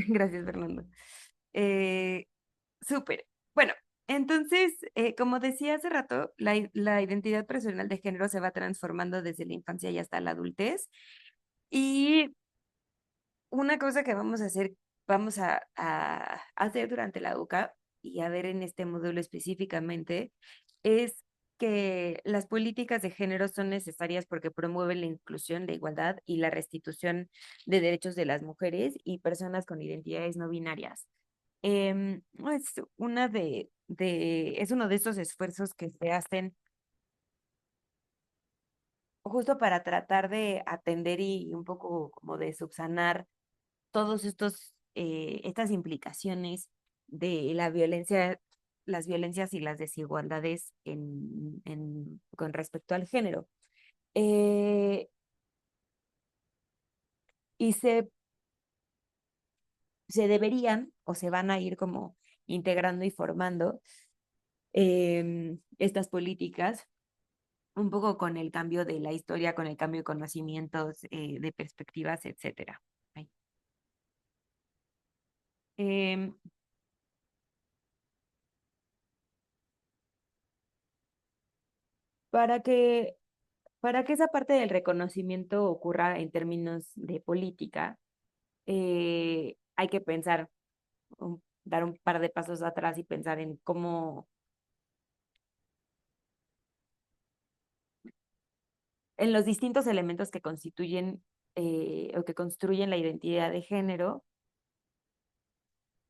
Gracias, Fernando. Eh, Súper. Bueno, entonces, como decía hace rato, la identidad personal de género se va transformando desde la infancia y hasta la adultez. Y una cosa que vamos a hacer durante la UCA y a ver en este módulo específicamente, es que las políticas de género son necesarias porque promueven la inclusión, la igualdad y la restitución de derechos de las mujeres y personas con identidades no binarias. Es es uno de estos esfuerzos que se hacen justo para tratar de atender y un poco como de subsanar todos estas implicaciones de la violencia, las violencias y las desigualdades con respecto al género. Eh, y se deberían o se van a ir como integrando y formando estas políticas un poco con el cambio de la historia, con el cambio de conocimientos, de perspectivas, etcétera. Ay. Em, para que, para que esa parte del reconocimiento ocurra en términos de política, hay que pensar, dar un par de pasos atrás y pensar en en los distintos elementos que constituyen o que construyen la identidad de género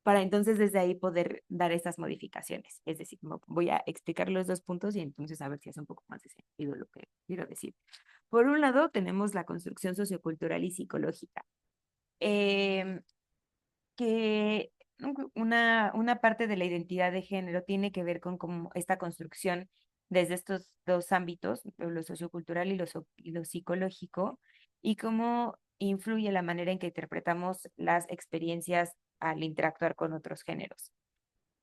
para entonces desde ahí poder dar estas modificaciones. Es decir, voy a explicar los dos puntos y entonces a ver si hace un poco más de sentido lo que quiero decir. Por un lado, tenemos la construcción sociocultural y psicológica, eh, que una parte de la identidad de género tiene que ver con cómo esta construcción desde estos dos ámbitos, lo sociocultural y lo psicológico, y cómo influye la manera en que interpretamos las experiencias al interactuar con otros géneros.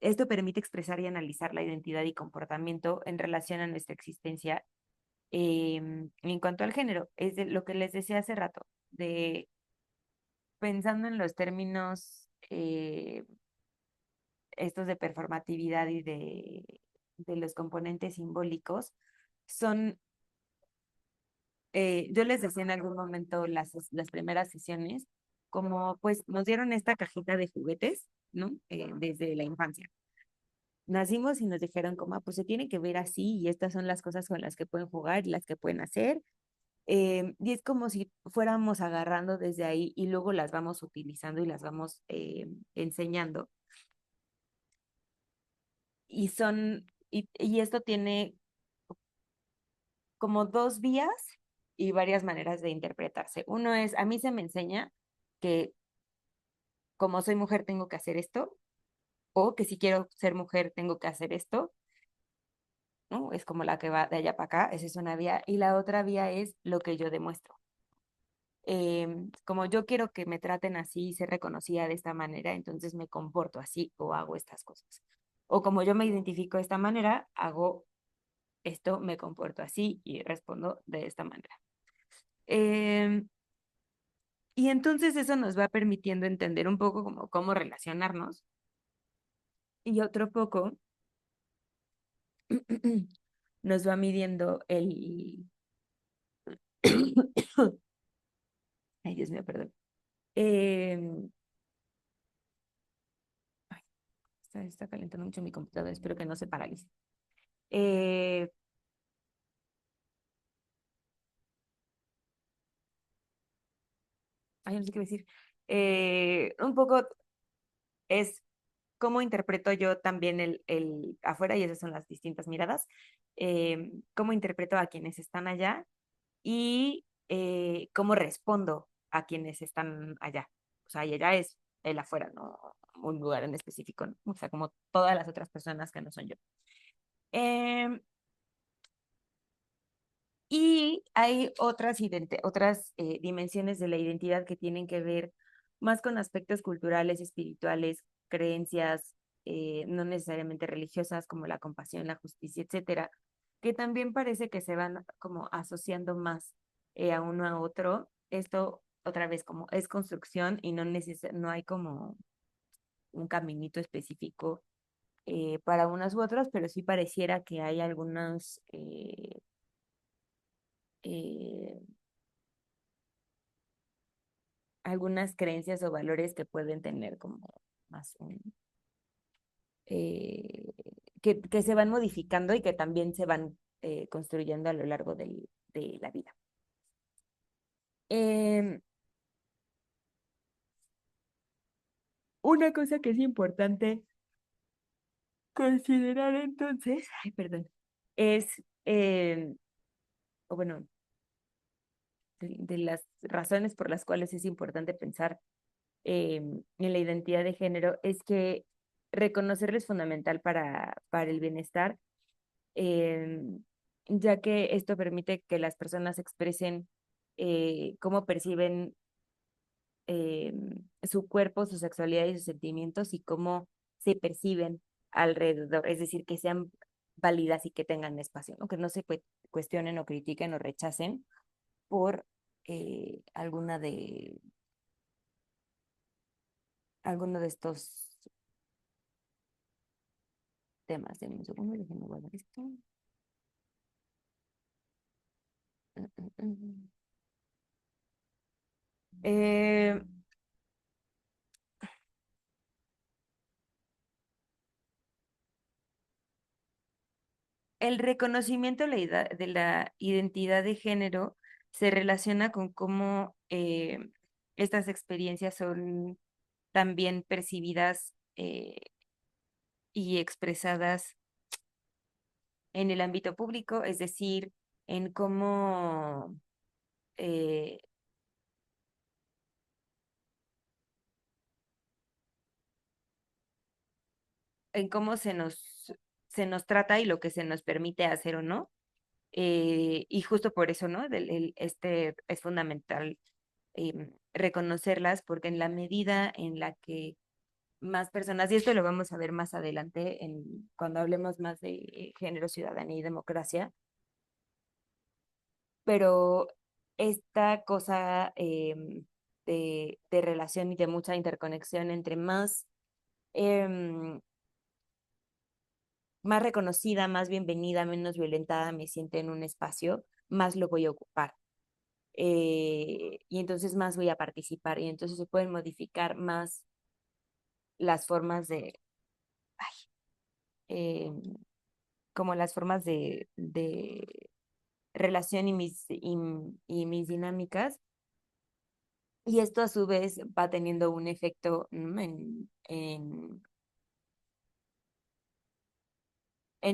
Esto permite expresar y analizar la identidad y comportamiento en relación a nuestra existencia en cuanto al género. Es de lo que les decía hace rato, de pensando en los términos estos de performatividad y de los componentes simbólicos, son, yo les decía en algún momento las primeras sesiones, como pues nos dieron esta cajita de juguetes, ¿no? Desde la infancia. Nacimos y nos dijeron como, pues se tiene que ver así y estas son las cosas con las que pueden jugar y las que pueden hacer. Y es como si fuéramos agarrando desde ahí y luego las vamos utilizando y las vamos enseñando. Y esto tiene como dos vías y varias maneras de interpretarse. Uno es, a mí se me enseña que como soy mujer tengo que hacer esto, o que si quiero ser mujer tengo que hacer esto, ¿no? Es como la que va de allá para acá, esa es una vía. Y la otra vía es lo que yo demuestro. Como yo quiero que me traten así y ser reconocida de esta manera, entonces me comporto así o hago estas cosas. O como yo me identifico de esta manera, hago esto, me comporto así y respondo de esta manera. Em, y entonces eso nos va permitiendo entender un poco como cómo relacionarnos y otro poco nos va midiendo ay, Dios mío, perdón. Em, ay, está calentando mucho mi computadora, espero que no se paralice. Eh, Ay, no sé qué decir. Un poco es cómo interpreto yo también el afuera, y esas son las distintas miradas, cómo interpreto a quienes están allá y cómo respondo a quienes están allá. O sea, y allá es el afuera, no un lugar en específico, ¿no? O sea, como todas las otras personas que no son yo. Em, y hay otras dimensiones de la identidad que tienen que ver más con aspectos culturales, espirituales, creencias, no necesariamente religiosas, como la compasión, la justicia, etcétera, que también parece que se van como asociando más a uno a otro. Esto otra vez como es construcción y no hay como un caminito específico para unas u otras, pero sí pareciera que hay eh, algunas creencias o valores que pueden tener como más eh, que se van modificando y que también se van construyendo a lo largo de la vida. Em, una cosa que es importante considerar entonces, ay, perdón, es, o bueno, de las razones por las cuales es importante pensar en la identidad de género, es que reconocerlo es fundamental para el bienestar, eh, ya que esto permite que las personas expresen cómo perciben eh, su cuerpo, su sexualidad y sus sentimientos y cómo se perciben alrededor, es decir, que sean válidas y que tengan espacio, ¿no? Que no se cuestionen o critiquen o rechacen por alguna alguno de estos temas. De un segundo, déjenme guardar esto. Mm. Eh, el reconocimiento de de la identidad de género se relaciona con cómo estas experiencias son también percibidas y expresadas en el ámbito público, es decir, en cómo, eh, en cómo se nos trata y lo que se nos permite hacer o no. Y justo por eso, ¿no? Este es fundamental reconocerlas, porque en la medida en la que más personas, y esto lo vamos a ver más adelante cuando hablemos más de género, ciudadanía y democracia, pero esta cosa de relación y de mucha interconexión entre em, más reconocida, más bienvenida, menos violentada me siente en un espacio, más lo voy a ocupar. Y entonces más voy a participar y entonces se pueden modificar más las formas eh, como las formas de relación y mis dinámicas. Y esto a su vez va teniendo un efecto en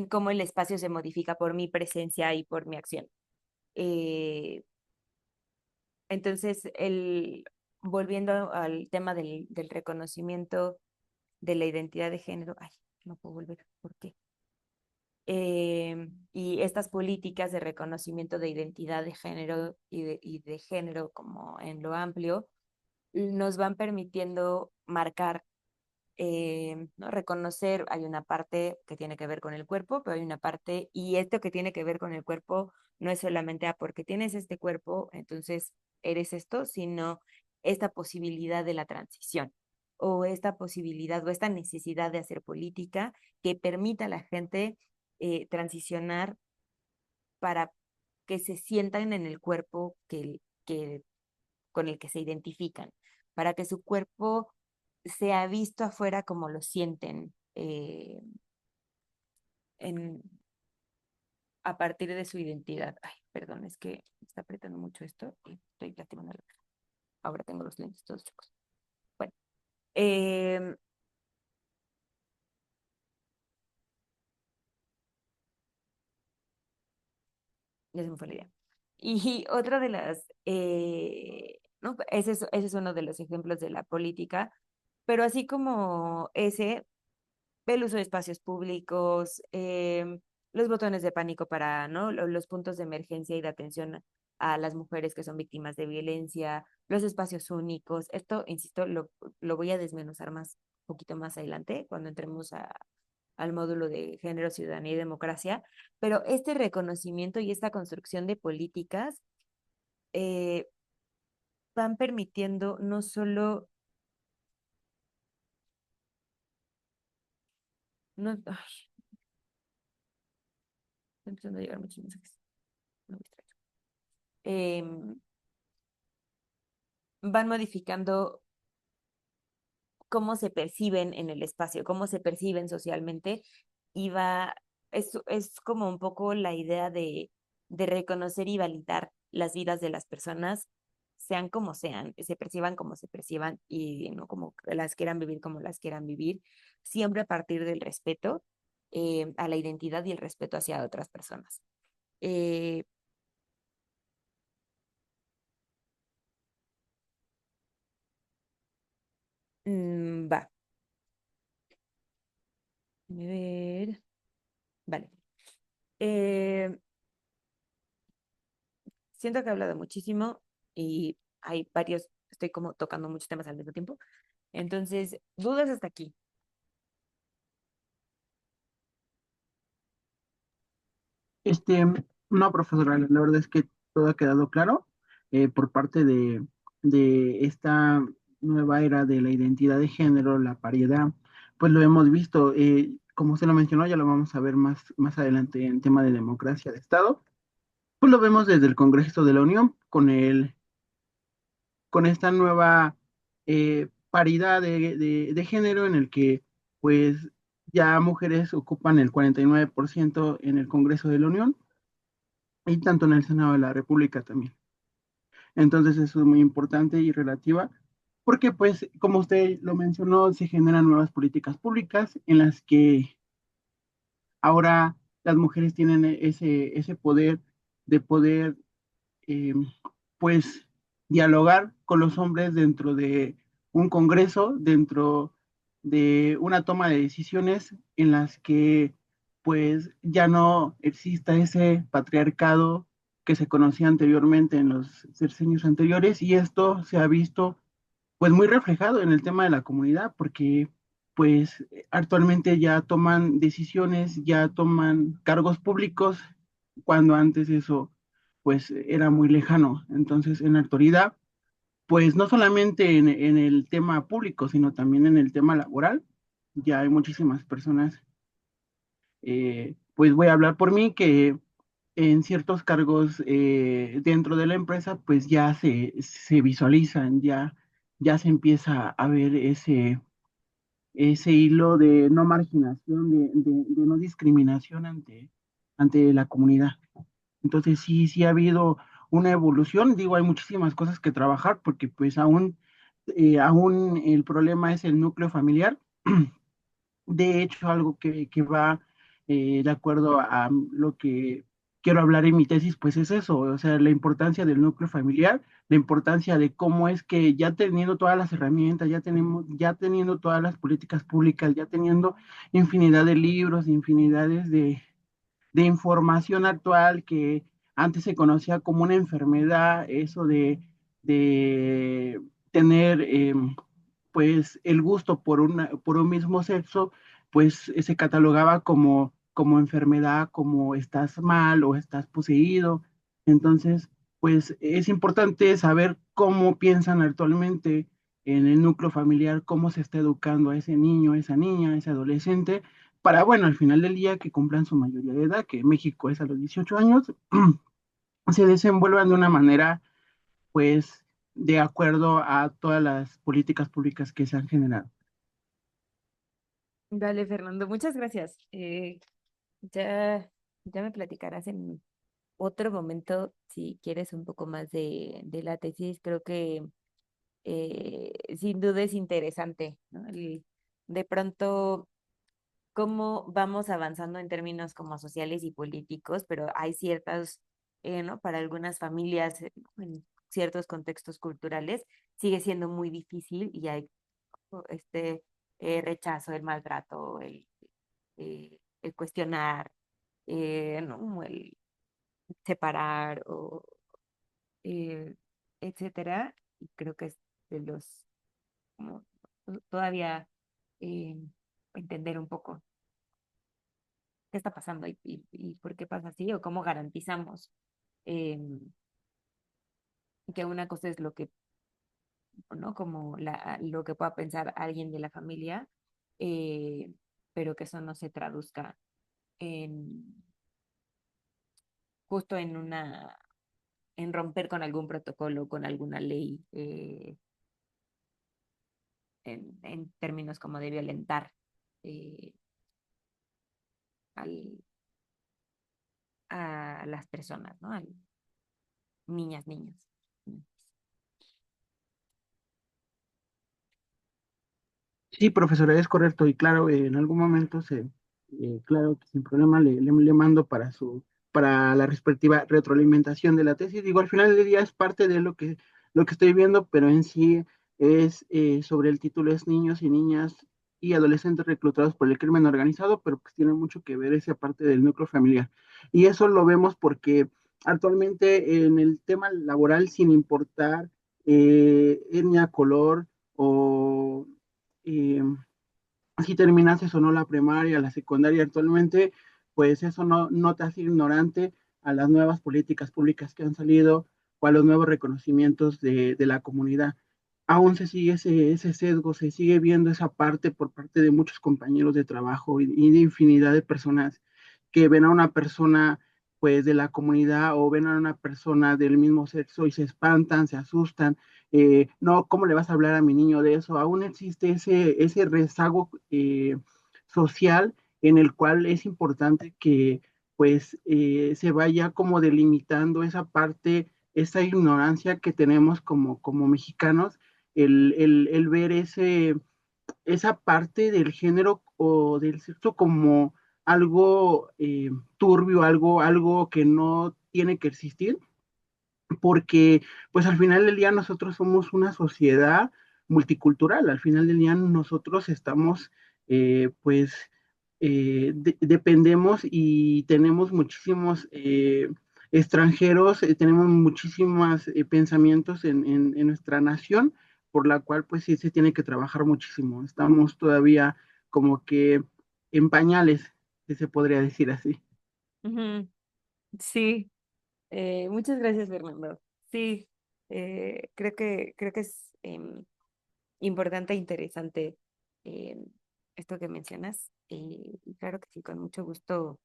cómo el espacio se modifica por mi presencia y por mi acción. Eh, entonces, volviendo al tema del reconocimiento de la identidad de género, ay, no puedo volver, ¿por qué? Y estas políticas de reconocimiento de identidad de género y de género como en lo amplio nos van permitiendo marcar, ¿no? Reconocer, hay una parte que tiene que ver con el cuerpo, pero hay una parte, y esto que tiene que ver con el cuerpo no es solamente porque tienes este cuerpo, entonces eres esto, sino esta posibilidad de la transición o esta posibilidad o esta necesidad de hacer política que permita a la gente transicionar para que se sientan en el cuerpo con el que se identifican, para que su cuerpo sea visto afuera como lo sienten en, a partir de su identidad. Ay, perdón, es que me está apretando mucho esto y estoy lastimando la cara. Ahora tengo los lentes todos chicos. Bueno, eh, ya se me fue la idea. Y otra de ¿no? Ese es uno de los ejemplos de la política, pero así como ese, el uso de espacios públicos, los botones de pánico para, ¿no? Los puntos de emergencia y de atención a las mujeres que son víctimas de violencia, los espacios únicos. Esto, insisto, lo voy a desmenuzar más, un poquito más adelante, cuando entremos al módulo de género, ciudadanía y democracia. Pero este reconocimiento y esta construcción de políticas van permitiendo no solo, no, ay, estoy empezando a llegar muchos mensajes. No me distraigo. Van modificando cómo se perciben en el espacio, cómo se perciben socialmente, y es como un poco la idea de reconocer y validar las vidas de las personas, sean como sean, se perciban como se perciban y no como las quieran vivir como las quieran vivir, siempre a partir del respeto a la identidad y el respeto hacia otras personas. Eh, va, a ver, vale. Eh, Siento que he hablado muchísimo y hay varios, estoy como tocando muchos temas al mismo tiempo. Entonces, dudas hasta aquí. Este, no, profesora, la verdad es que todo ha quedado claro por parte de esta nueva era de la identidad de género, la paridad, pues lo hemos visto, como se lo mencionó, ya lo vamos a ver más adelante en tema de democracia de Estado, pues lo vemos desde el Congreso de la Unión con esta nueva paridad de género en el que pues ya mujeres ocupan el 49% en el Congreso de la Unión y tanto en el Senado de la República también. Entonces eso es muy importante y relativa porque pues como usted lo mencionó, se generan nuevas políticas públicas en las que ahora las mujeres tienen ese poder de poder eh, pues dialogar con los hombres dentro de un congreso, dentro de una toma de decisiones en las que pues ya no exista ese patriarcado que se conocía anteriormente en los sexenios anteriores y esto se ha visto pues muy reflejado en el tema de la comunidad porque pues actualmente ya toman decisiones, ya toman cargos públicos cuando antes eso pues era muy lejano. Entonces en la actualidad pues no solamente en el tema público, sino también en el tema laboral, ya hay muchísimas personas, pues voy a hablar por mí, que en ciertos cargos dentro de la empresa, pues ya se visualizan, ya se empieza a ver ese hilo de no marginación, de no discriminación ante la comunidad. Entonces sí ha habido una evolución, digo, hay muchísimas cosas que trabajar porque pues aún el problema es el núcleo familiar. De hecho, algo que va de acuerdo a lo que quiero hablar en mi tesis, pues es eso, o sea, la importancia del núcleo familiar, la importancia de cómo es que ya teniendo todas las herramientas, ya teniendo todas las políticas públicas, ya teniendo infinidad de libros, infinidades de información actual que antes se conocía como una enfermedad, eso de tener pues el gusto por un mismo sexo, pues se catalogaba como enfermedad, como estás mal o estás poseído. Entonces, pues es importante saber cómo piensan actualmente en el núcleo familiar, cómo se está educando a ese niño, a esa niña, a ese adolescente, para, bueno, al final del día que cumplan su mayoría de edad, que en México es a los 18 años, se desenvuelvan de una manera, pues, de acuerdo a todas las políticas públicas que se han generado. Dale, Fernando, muchas gracias. Ya, ya me platicarás en otro momento si quieres un poco más de la tesis. Creo que sin duda es interesante, ¿no? De pronto cómo vamos avanzando en términos como sociales y políticos, pero hay ciertas, ¿no? Para algunas familias, en ciertos contextos culturales, sigue siendo muy difícil y hay este rechazo, el maltrato, el cuestionar, ¿no? El separar, eh, etcétera. Y creo que es de los, como, todavía eh, entender un poco qué está pasando y por qué pasa así o cómo garantizamos eh, que una cosa es lo que ¿no? Como lo que pueda pensar alguien de la familia, eh, pero que eso no se traduzca en justo en romper con algún protocolo, con alguna ley, en términos como de violentar eh, al, a las personas, ¿no? Niñas, niños. Sí, profesora, es correcto. Y claro, en algún momento claro, que sin problema le mando para la respectiva retroalimentación de la tesis. Digo, al final del día es parte de lo que estoy viendo, pero en sí es sobre el título es niños y niñas y adolescentes reclutados por el crimen organizado, pero pues tiene mucho que ver esa parte del núcleo familiar. Y eso lo vemos porque actualmente en el tema laboral, sin importar etnia, color o eh, si terminases o no la primaria, la secundaria actualmente, pues eso no te hace ignorante a las nuevas políticas públicas que han salido o a los nuevos reconocimientos de la comunidad. Aún se sigue ese sesgo, se sigue viendo esa parte por parte de muchos compañeros de trabajo y de infinidad de personas que ven a una persona pues de la comunidad o ven a una persona del mismo sexo y se espantan, se asustan, no, ¿cómo le vas a hablar a mi niño de eso? Aún existe ese rezago social en el cual es importante que pues se vaya como delimitando esa parte, esa ignorancia que tenemos como mexicanos, el ver esa parte del género o del sexo como algo turbio, algo que no tiene que existir porque pues al final del día nosotros somos una sociedad multicultural, al final del día nosotros estamos pues dependemos y tenemos muchísimos extranjeros, tenemos muchísimos pensamientos en nuestra nación, por la cual pues sí se tiene que trabajar muchísimo. Estamos todavía como que en pañales, si se podría decir así. Ujú. Sí, muchas gracias, Fernando. Sí, creo que es importante e interesante em, esto que mencionas. Y claro que sí, con mucho gusto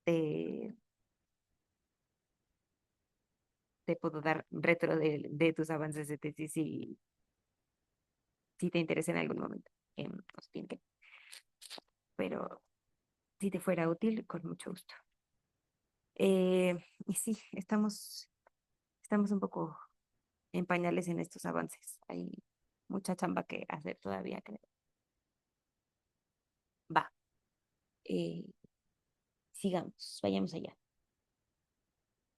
te, te puedo dar retro de tus avances de tesis si te interesa en algún momento. No se tiene que, pero si te fuera útil, con mucho gusto. Y sí, estamos un poco en pañales en estos avances. Hay mucha chamba que hacer todavía, creo. Va, eh, sigamos, vayamos allá.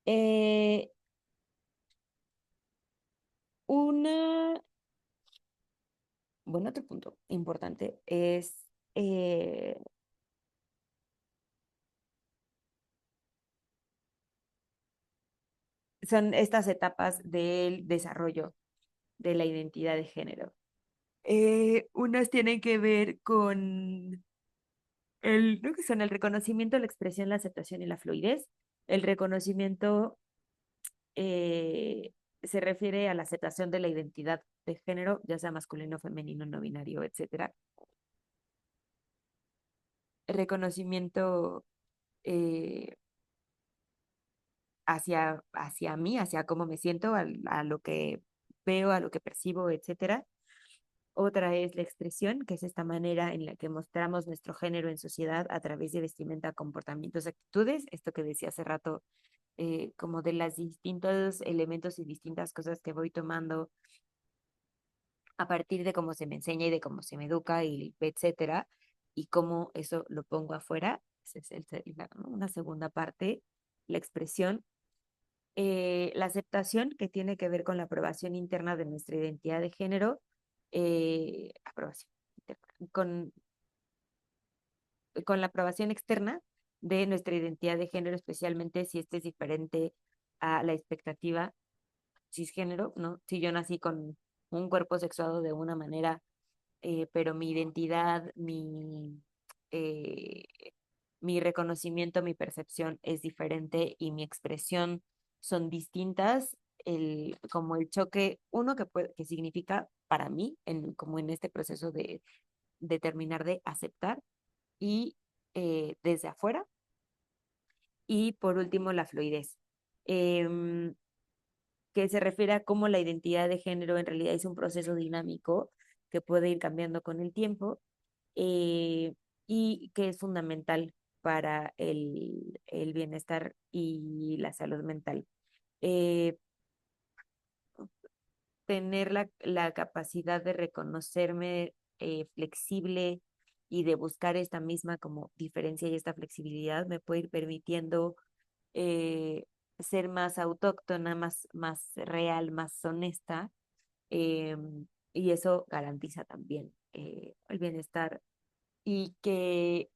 Eh, una, bueno, otro punto importante es, son estas etapas del desarrollo de la identidad de género. Unas tienen que ver con creo que son el reconocimiento, la expresión, la aceptación y la fluidez. El reconocimiento se refiere a la aceptación de la identidad de género, ya sea masculino, femenino, no binario, etcétera. El reconocimiento eh, hacia mí, hacia cómo me siento, a lo que veo, a lo que percibo, etcétera. Otra es la expresión, que es esta manera en la que mostramos nuestro género en sociedad a través de vestimenta, comportamientos, actitudes. Esto que decía hace rato, como de los distintos elementos y distintas cosas que voy tomando a partir de cómo se me enseña y de cómo se me educa y etcétera, y cómo eso lo pongo afuera. Esa es una segunda parte, la expresión. La aceptación, que tiene que ver con la aprobación interna de nuestra identidad de género, aprobación interna, con la aprobación externa de nuestra identidad de género, especialmente si este es diferente a la expectativa cisgénero, ¿no? Si yo nací con un cuerpo sexuado de una manera, pero mi identidad, eh, mi reconocimiento, mi percepción es diferente y mi expresión son distintas, como el choque, uno que significa para mí, como en este proceso de terminar de aceptar y desde afuera. Y por último, la fluidez, em, que se refiere a cómo la identidad de género en realidad es un proceso dinámico que puede ir cambiando con el tiempo eh, y que es fundamental para el bienestar y la salud mental. Eh, Tener la capacidad de reconocerme flexible y de buscar esta misma como diferencia y esta flexibilidad me puede ir permitiendo eh, ser más autóctona, más real, más honesta, eh, y eso garantiza también el bienestar y que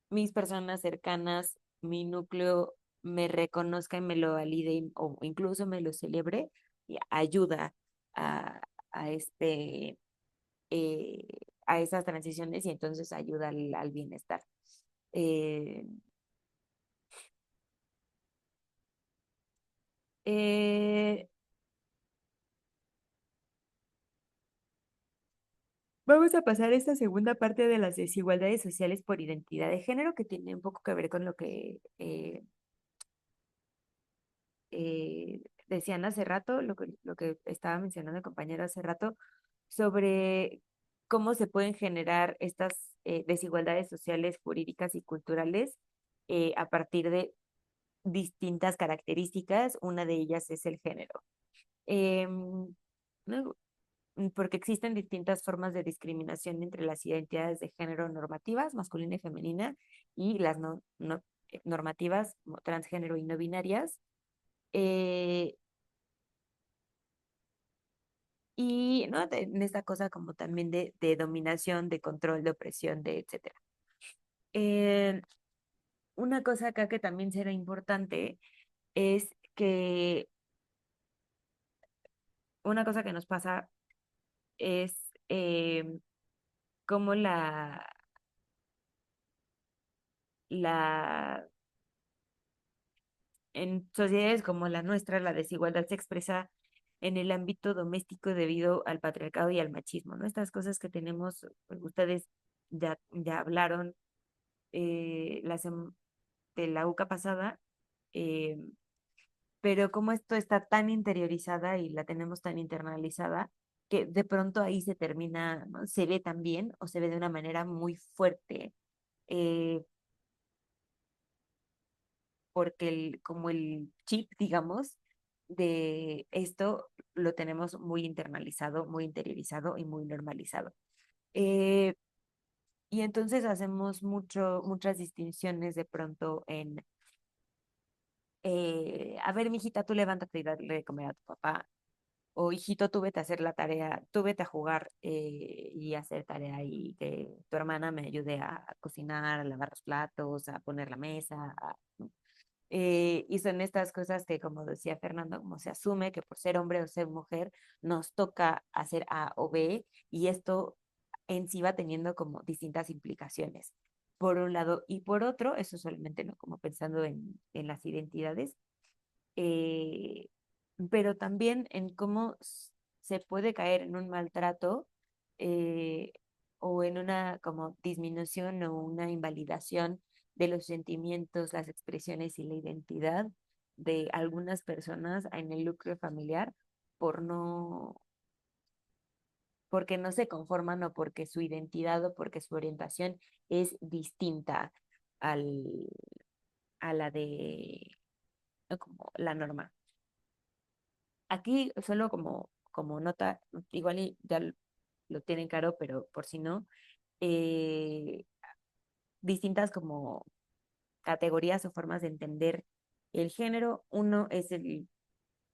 mis personas cercanas, mi núcleo, me reconozca y me lo valide o incluso me lo celebre, y ayuda a, a eh, a esas transiciones y entonces ayuda al bienestar. Eh, eh, Vamos a pasar a esta segunda parte de las desigualdades sociales por identidad de género, que tiene un poco que ver con lo que decían hace rato, lo que estaba mencionando el compañero hace rato, sobre cómo se pueden generar estas desigualdades sociales, jurídicas y culturales a partir de distintas características. Una de ellas es el género. ¿No? Porque existen distintas formas de discriminación entre las identidades de género normativas, masculina y femenina, y las normativas transgénero y no binarias. Eh, y ¿no? En esta cosa como también de dominación, de control, de opresión, de etcétera. Eh, una cosa acá que también será importante es que una cosa que nos pasa es cómo la en sociedades como la nuestra, la desigualdad se expresa en el ámbito doméstico debido al patriarcado y al machismo, ¿no? Estas cosas que tenemos, pues, ustedes ya hablaron de la UCA pasada, eh, pero como esto está tan interiorizada y la tenemos tan internalizada, que de pronto ahí se termina, ¿no? Se ve también o se ve de una manera muy fuerte. eh, Porque como el chip, digamos, de esto lo tenemos muy internalizado, muy interiorizado y muy normalizado. Eh, y entonces hacemos muchas distinciones de pronto a ver, mijita, tú levántate y dale de comer a tu papá. O hijito, tú vete a hacer la tarea, tú vete a jugar y hacer tarea y que tu hermana me ayude a cocinar, a lavar los platos, a poner la mesa, y son estas cosas que, como decía Fernando, como se asume que por ser hombre o ser mujer nos toca hacer A o B, y esto en sí va teniendo como distintas implicaciones, por un lado. Y por otro, eso solamente no como pensando en las identidades, eh, pero también en cómo se puede caer en un maltrato eh, o en una como disminución o una invalidación de los sentimientos, las expresiones y la identidad de algunas personas en el núcleo familiar por porque no se conforman o porque su identidad o porque su orientación es distinta al, a la de ¿no? como la norma. Aquí solo como nota, igual y ya lo tienen claro, pero por si no, eh, distintas como categorías o formas de entender el género. Uno es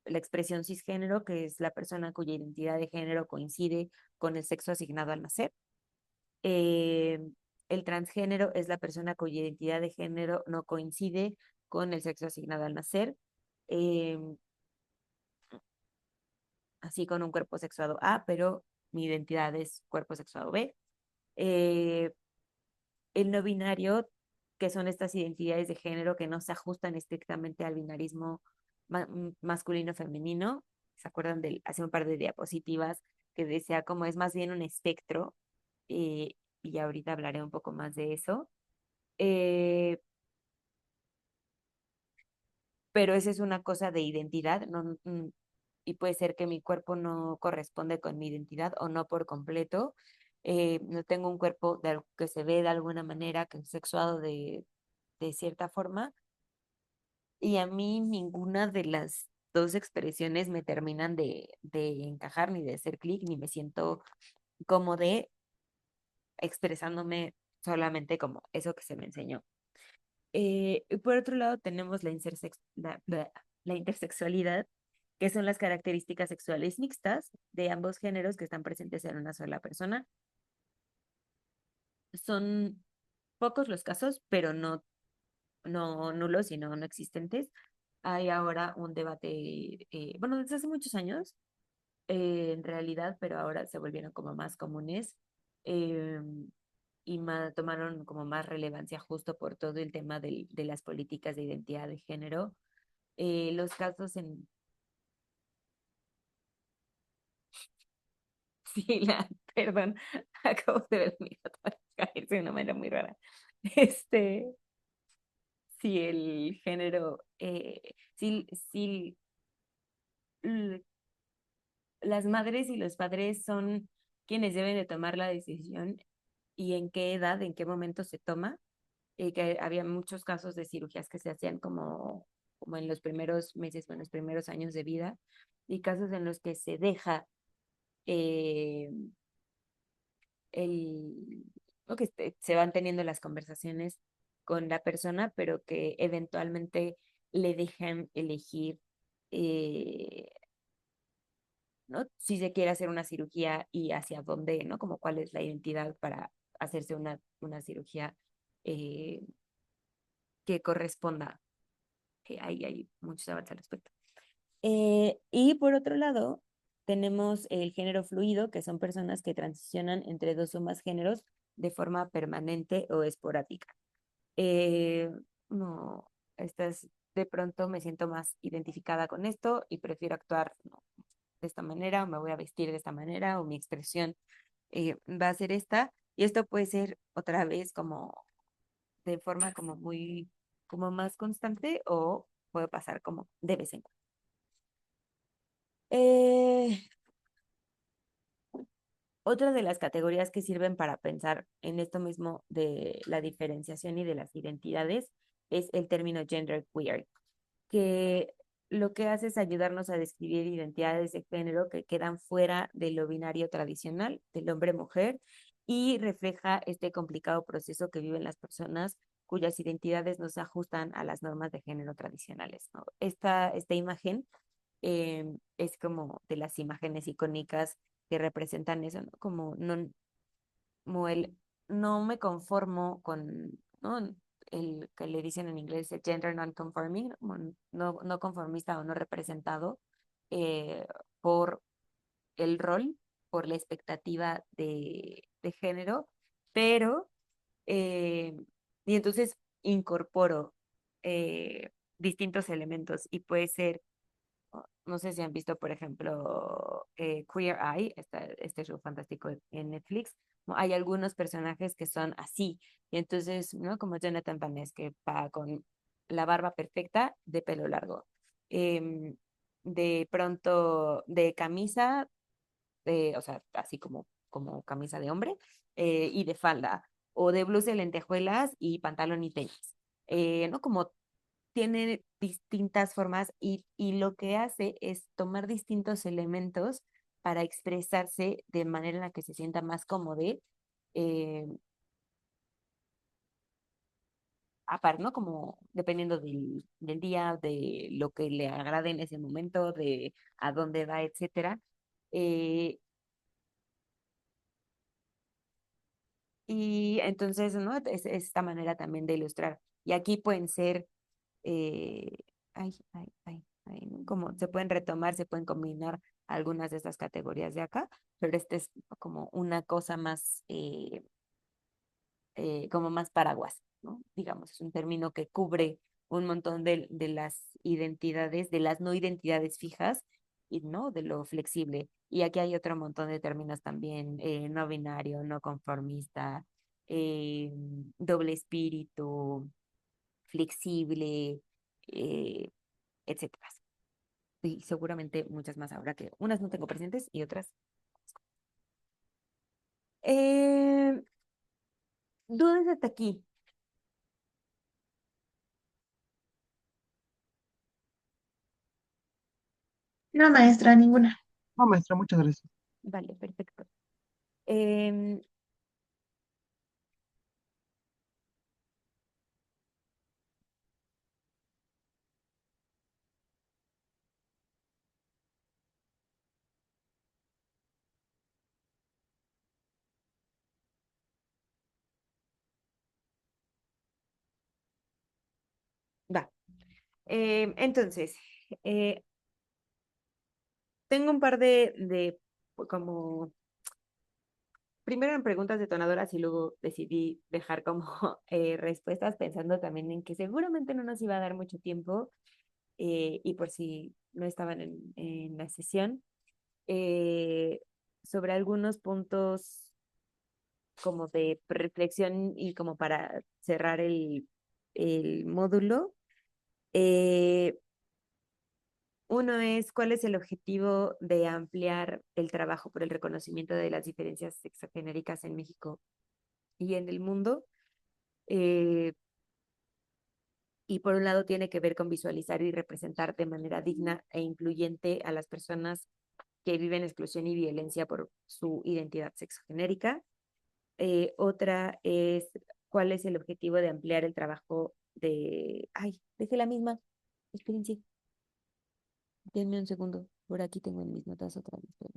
la expresión cisgénero, que es la persona cuya identidad de género coincide con el sexo asignado al nacer. Eh, el transgénero es la persona cuya identidad de género no coincide con el sexo asignado al nacer. Eh, Así con un cuerpo sexuado A, pero mi identidad es cuerpo sexuado B. Eh, el no binario, que son estas identidades de género que no se ajustan estrictamente al binarismo masculino, femenino. ¿Se acuerdan del, hace un par de diapositivas que decía como es más bien un espectro? eh, y ahorita hablaré un poco más de eso. Eh, pero esa es una cosa de identidad, no, y puede ser que mi cuerpo no corresponde con mi identidad o no por completo. No tengo un cuerpo que se ve de alguna manera, que es sexuado de cierta forma, y a mí ninguna de las dos expresiones me terminan de encajar, ni de hacer clic, ni me siento como de expresándome solamente como eso que se me enseñó. Y por otro lado, tenemos la intersexualidad, que son las características sexuales mixtas de ambos géneros que están presentes en una sola persona. Son pocos los casos, pero no nulos, sino no existentes. Hay ahora un debate, bueno, desde hace muchos años, en realidad, pero ahora se volvieron como más comunes. eh, y tomaron como más relevancia justo por todo el tema de las políticas de identidad de género. Los casos en, sí, perdón, acabo de ver mi gato caerse de una manera muy rara. Este, sí, el género, sí, l- las madres y los padres son quienes deben de tomar la decisión y en qué edad, en qué momento se toma. Que había muchos casos de cirugías que se hacían como en los primeros meses o en los primeros años de vida y casos en los que se deja eh, o que se van teniendo las conversaciones con la persona, pero que eventualmente le dejan elegir, eh, ¿no? Si se quiere hacer una cirugía y hacia dónde, ¿no? Como cuál es la identidad para hacerse una cirugía eh, que corresponda. Que hay muchos avances al respecto. Y por otro lado, tenemos el género fluido, que son personas que transicionan entre dos o más géneros de forma permanente o esporádica. Eh, no, de pronto me siento más identificada con esto y prefiero actuar, ¿no? De esta manera, o me voy a vestir de esta manera, o mi expresión va a ser esta. Y esto puede ser otra vez como de forma como muy, como más constante o puede pasar como de vez en cuando. Eh, Otra de las categorías que sirven para pensar en esto mismo de la diferenciación y de las identidades es el término gender queer, que lo que hace es ayudarnos a describir identidades de género que quedan fuera de lo binario tradicional del hombre-mujer y refleja este complicado proceso que viven las personas cuyas identidades no se ajustan a las normas de género tradicionales, ¿no? Esta imagen es como de las imágenes icónicas que representan eso, ¿no? Como el no me conformo con, ¿no? El que le dicen en inglés el gender non-conforming, como no conformista o no representado eh, por el rol, por la expectativa de género, pero, eh, y entonces incorporo distintos elementos y puede ser no sé si han visto, por ejemplo, Queer Eye, este show fantástico en Netflix. ¿No? Hay algunos personajes que son así, y entonces, ¿no? Como Jonathan Van Ness, que va con la barba perfecta de pelo largo. Em, de pronto, de camisa, o sea, así como camisa de hombre, y de falda, o de blusa de lentejuelas y pantalón y tenis. ¿No? Como tiene distintas formas y lo que hace es tomar distintos elementos para expresarse de manera en la que se sienta más cómodo, eh, aparte, ¿no? Como dependiendo del día, de lo que le agrade en ese momento, de a dónde va, etcétera. Eh, y entonces, ¿no? Es esta manera también de ilustrar. Y aquí pueden ser eh, ¿no? Como se pueden retomar, se pueden combinar algunas de estas categorías de acá, pero este es como una cosa más, como más paraguas, ¿no? Digamos, es un término que cubre un montón de las identidades, de las no identidades fijas y no de lo flexible. Y aquí hay otro montón de términos también, no binario, no conformista, eh, doble espíritu, flexible, eh, etcétera. Y seguramente muchas más ahora que unas no tengo presentes y otras. Eh, ¿Dudas hasta aquí? No, maestra, ninguna. No, maestra, muchas gracias. Vale, perfecto. Em, va. Entonces, eh, tengo un par como, primero en preguntas detonadoras y luego decidí dejar como respuestas pensando también en que seguramente no nos iba a dar mucho tiempo y por si no estaban en la sesión, eh, sobre algunos puntos como de reflexión y como para cerrar el módulo. Eh, Uno es, ¿cuál es el objetivo de ampliar el trabajo por el reconocimiento de las diferencias sexogenéricas en México y en el mundo? Eh, y por un lado tiene que ver con visualizar y representar de manera digna e incluyente a las personas que viven exclusión y violencia por su identidad sexogenérica. Otra es, ¿cuál es el objetivo de ampliar el trabajo de... Ay, dejé la misma. Espérense, denme un segundo. Por aquí tengo en mis notas otra vez.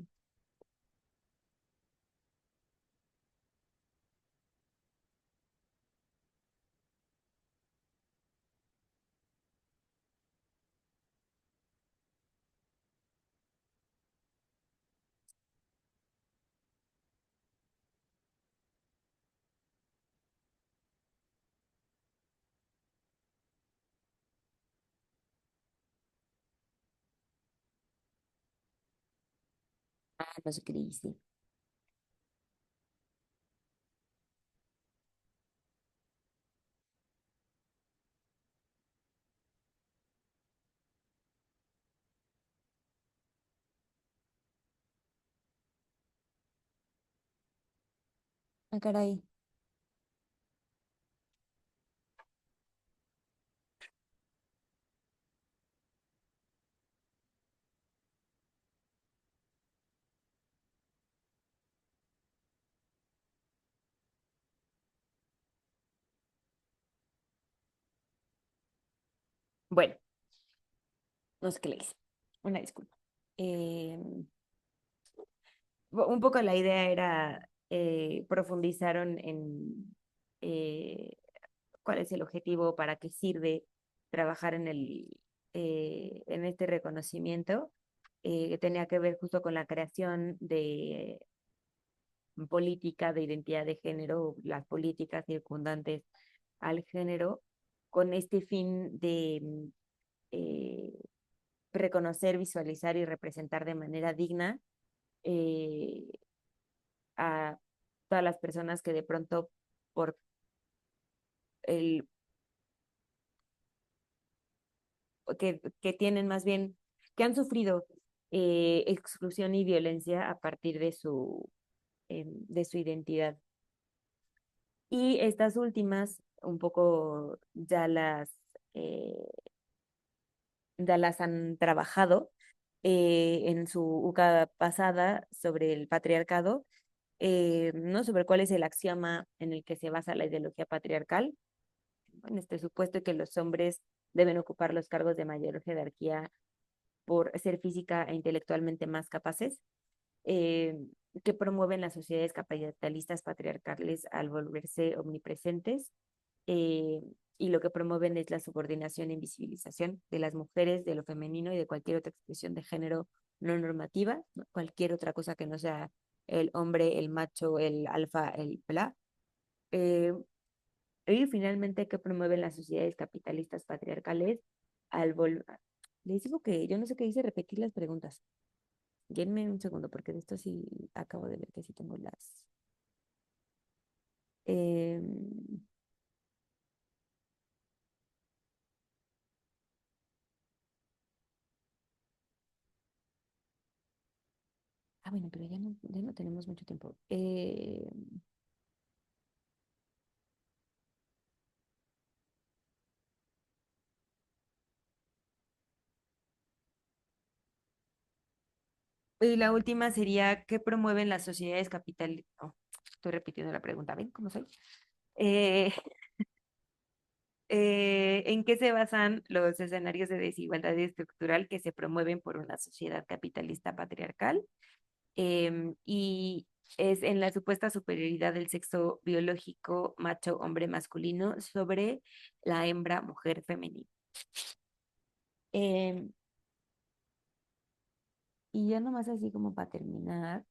No sé qué le hice. Ah, caray. Bueno, no sé qué le hice. Una disculpa. Eh, un poco la idea era profundizaron en cuál es el objetivo, para qué sirve trabajar en este reconocimiento, que tenía que ver justo con la creación de política de identidad de género, las políticas circundantes al género, con este fin de eh, reconocer, visualizar y representar de manera digna eh, a todas las personas que de pronto por el que tienen más bien, que han sufrido exclusión y violencia a partir de su identidad. Y estas últimas, un poco eh, ya las han trabajado en su UCA pasada sobre el patriarcado, ¿no? Sobre cuál es el axioma en el que se basa la ideología patriarcal, en este supuesto que los hombres deben ocupar los cargos de mayor jerarquía por ser física e intelectualmente más capaces, eh, que promueven las sociedades capitalistas patriarcales al volverse omnipresentes, eh, y lo que promueven es la subordinación e invisibilización de las mujeres, de lo femenino y de cualquier otra expresión de género no normativa, ¿no? Cualquier otra cosa que no sea el hombre, el macho, el alfa, el bla. Eh, Y finalmente, ¿qué promueven las sociedades capitalistas patriarcales al volver? Les digo que yo no sé qué dice repetir las preguntas. Denme un segundo, porque de esto sí acabo de ver que sí tengo las. em, bueno, pero ya no tenemos mucho tiempo. Y la última sería, ¿qué promueven las sociedades capitalistas? No, estoy repitiendo la pregunta, ¿ven cómo soy? Eh, ¿En qué se basan los escenarios de desigualdad estructural que se promueven por una sociedad capitalista patriarcal? Y es en la supuesta superioridad del sexo biológico macho-hombre masculino sobre la hembra mujer femenina. Em, y ya nomás así como para terminar,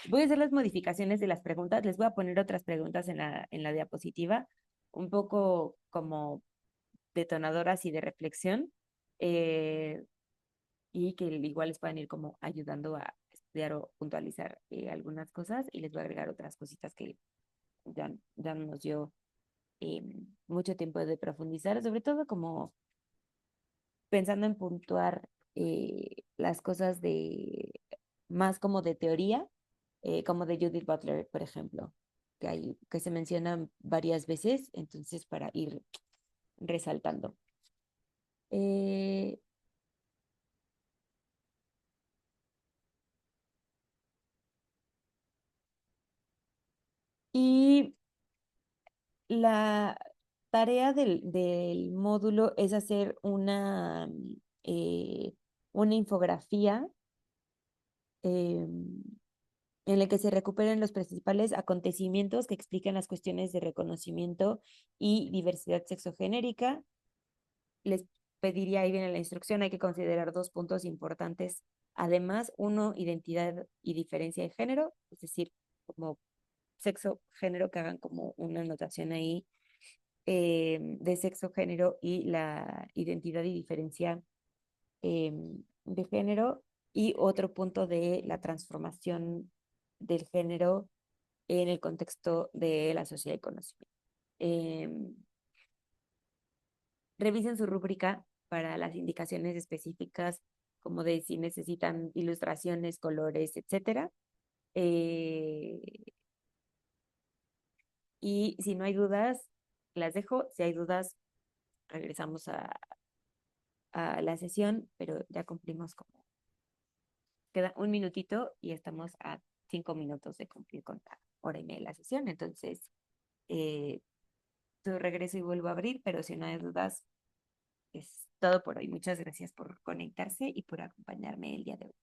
voy a hacer las modificaciones de las preguntas, les voy a poner otras preguntas en la diapositiva, un poco como detonadoras y de reflexión, eh, y que igual les puedan ir como ayudando a estudiar o puntualizar algunas cosas, y les voy a agregar otras cositas que ya no nos dio eh, mucho tiempo de profundizar, sobre todo como pensando en puntuar las cosas de más como de teoría, como de Judith Butler, por ejemplo, que se mencionan varias veces, entonces para ir resaltando. Eh, y la tarea del módulo es hacer eh, una infografía em, en la que se recuperen los principales acontecimientos que explican las cuestiones de reconocimiento y diversidad sexogenérica. Les pediría, ahí viene la instrucción, hay que considerar dos puntos importantes. Además, uno, identidad y diferencia de género, es decir, como sexo, género, que hagan como una anotación ahí de sexo, género y la identidad y diferencia de género. Y otro punto de la transformación del género en el contexto de la sociedad y conocimiento. Em, Revisen su rúbrica para las indicaciones específicas, como de si necesitan ilustraciones, colores, etcétera. Eh, y si no hay dudas, las dejo. Si hay dudas, regresamos a la sesión, pero ya cumplimos como, queda un minutito y estamos a 5 minutos de cumplir con la hora y media de la sesión. Entonces, eh, tu regreso y vuelvo a abrir, pero si no hay dudas, es todo por hoy. Muchas gracias por conectarse y por acompañarme el día de hoy.